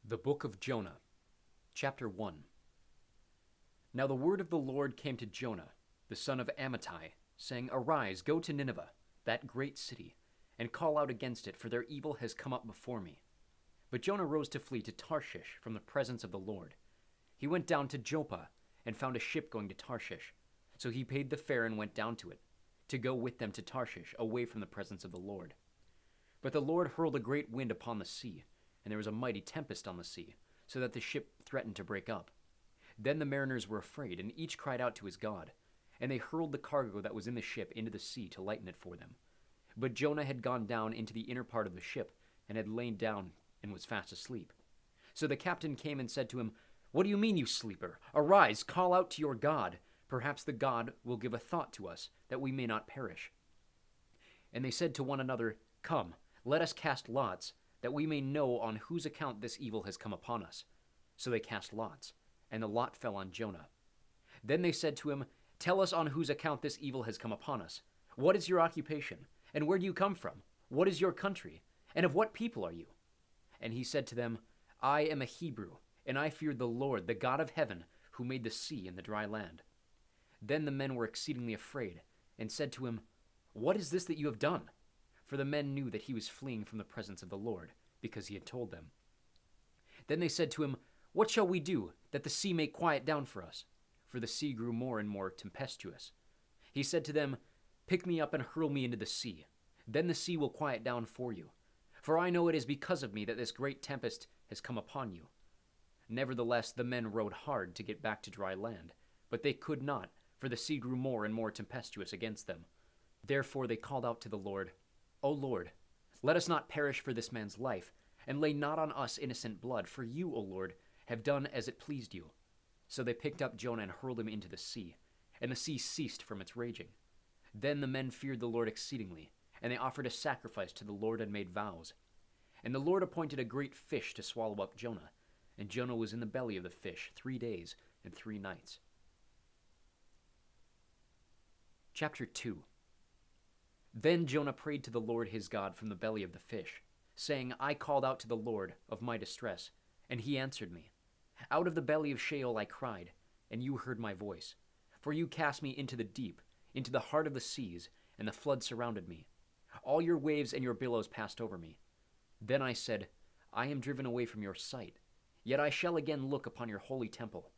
The Book of Jonah, Chapter 1. Now the word of the Lord came to Jonah, the son of Amittai, saying, Arise, go to Nineveh, that great city, and call out against it, for their evil has come up before me. But Jonah rose to flee to Tarshish from the presence of the Lord. He went down to Joppa and found a ship going to Tarshish. So he paid the fare and went down to it, to go with them to Tarshish, away from the presence of the Lord. But the Lord hurled a great wind upon the sea, and there was a mighty tempest on the sea, so that the ship threatened to break up. Then the mariners were afraid, and each cried out to his God. And they hurled the cargo that was in the ship into the sea to lighten it for them. But Jonah had gone down into the inner part of the ship, and had lain down and was fast asleep. So the captain came and said to him, What do you mean, you sleeper? Arise, call out to your God. Perhaps the God will give a thought to us, that we may not perish. And they said to one another, Come, let us cast lots, that we may know on whose account this evil has come upon us. So they cast lots, and the lot fell on Jonah. Then they said to him, Tell us on whose account this evil has come upon us. What is your occupation? And where do you come from? What is your country? And of what people are you? And he said to them, I am a Hebrew, and I fear the Lord, the God of heaven, who made the sea and the dry land. Then the men were exceedingly afraid, and said to him, What is this that you have done? For the men knew that he was fleeing from the presence of the Lord, because he had told them. Then they said to him, What shall we do, that the sea may quiet down for us? For the sea grew more and more tempestuous. He said to them, Pick me up and hurl me into the sea. Then the sea will quiet down for you. For I know it is because of me that this great tempest has come upon you. Nevertheless, the men rowed hard to get back to dry land, but they could not, for the sea grew more and more tempestuous against them. Therefore they called out to the Lord, O Lord, let us not perish for this man's life, and lay not on us innocent blood, for you, O Lord, have done as it pleased you. So they picked up Jonah and hurled him into the sea, and the sea ceased from its raging. Then the men feared the Lord exceedingly, and they offered a sacrifice to the Lord and made vows. And the Lord appointed a great fish to swallow up Jonah, and Jonah was in the belly of the fish 3 days and 3 nights. Chapter 2. Then Jonah prayed to the Lord his God from the belly of the fish, saying, I called out to the Lord of my distress, and he answered me. Out of the belly of Sheol I cried, and you heard my voice. For you cast me into the deep, into the heart of the seas, and the flood surrounded me. All your waves and your billows passed over me. Then I said, I am driven away from your sight, yet I shall again look upon your holy temple.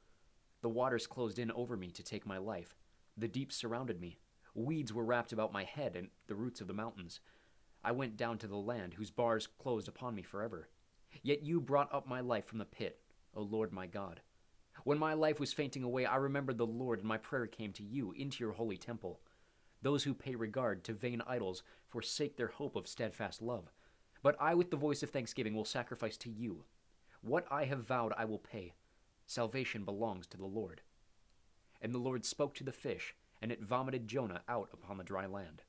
The waters closed in over me to take my life. The deep surrounded me. Weeds were wrapped about my head and the roots of the mountains. I went down to the land, whose bars closed upon me forever. Yet you brought up my life from the pit, O Lord my God. When my life was fainting away, I remembered the Lord, and my prayer came to you into your holy temple. Those who pay regard to vain idols forsake their hope of steadfast love. But I, with the voice of thanksgiving, will sacrifice to you. What I have vowed I will pay. Salvation belongs to the Lord. And the Lord spoke to the fish, and it vomited Jonah out upon the dry land.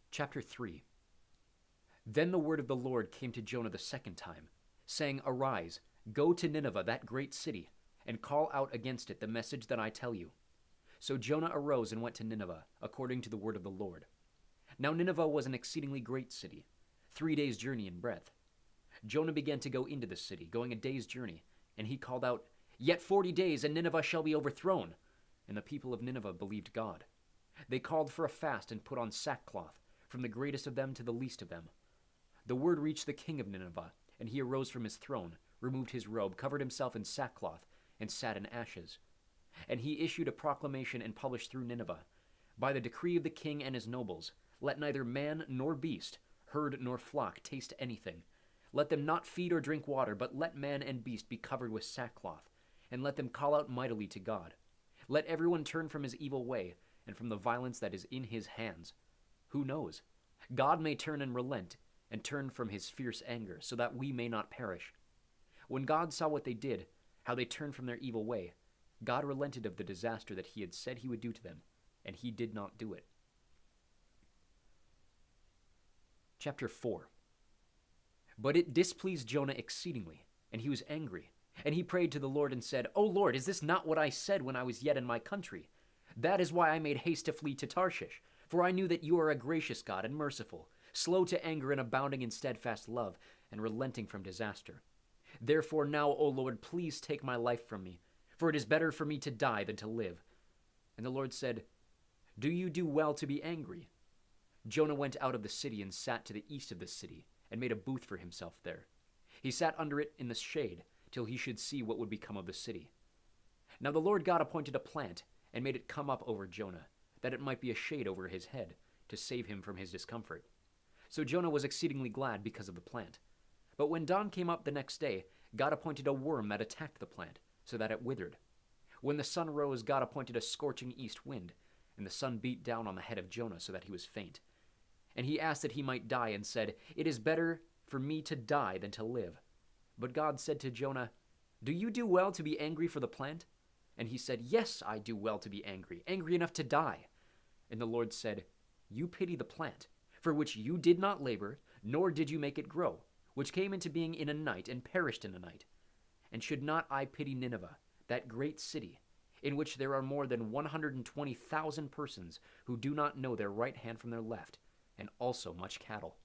Chapter 3. Then the word of the Lord came to Jonah the second time, saying, Arise, go to Nineveh, that great city, and call out against it the message that I tell you. So Jonah arose and went to Nineveh, according to the word of the Lord. Now Nineveh was an exceedingly great city, 3 days' journey in breadth. Jonah began to go into the city, going a day's journey, and he called out, Yet 40 days, and Nineveh shall be overthrown. And the people of Nineveh believed God. They called for a fast and put on sackcloth, from the greatest of them to the least of them. The word reached the king of Nineveh, and he arose from his throne, removed his robe, covered himself in sackcloth, and sat in ashes. And he issued a proclamation and published through Nineveh, By the decree of the king and his nobles, let neither man nor beast, herd nor flock taste anything. Let them not feed or drink water, but let man and beast be covered with sackcloth, and let them call out mightily to God. Let everyone turn from his evil way, and from the violence that is in his hands. Who knows? God may turn and relent, and turn from his fierce anger, so that we may not perish. When God saw what they did, how they turned from their evil way, God relented of the disaster that he had said he would do to them, and he did not do it. Chapter 4. But it displeased Jonah exceedingly, and he was angry. And he prayed to the Lord and said, O Lord, is this not what I said when I was yet in my country? That is why I made haste to flee to Tarshish, for I knew that you are a gracious God and merciful, slow to anger and abounding in steadfast love, and relenting from disaster. Therefore now, O Lord, please take my life from me, for it is better for me to die than to live." And the Lord said, "Do you do well to be angry?" Jonah went out of the city and sat to the east of the city, and made a booth for himself there. He sat under it in the shade, till he should see what would become of the city. Now the Lord God appointed a plant, and made it come up over Jonah, that it might be a shade over his head, to save him from his discomfort. So Jonah was exceedingly glad because of the plant. But when dawn came up the next day, God appointed a worm that attacked the plant, so that it withered. When the sun rose, God appointed a scorching east wind, and the sun beat down on the head of Jonah so that he was faint. And he asked that he might die, and said, "It is better for me to die than to live." But God said to Jonah, "Do you do well to be angry for the plant?" And he said, "Yes, I do well to be angry, angry enough to die." And the Lord said, "You pity the plant, for which you did not labor, nor did you make it grow, which came into being in a night and perished in a night. And should not I pity Nineveh, that great city, in which there are more than 120,000 persons who do not know their right hand from their left, and also much cattle?"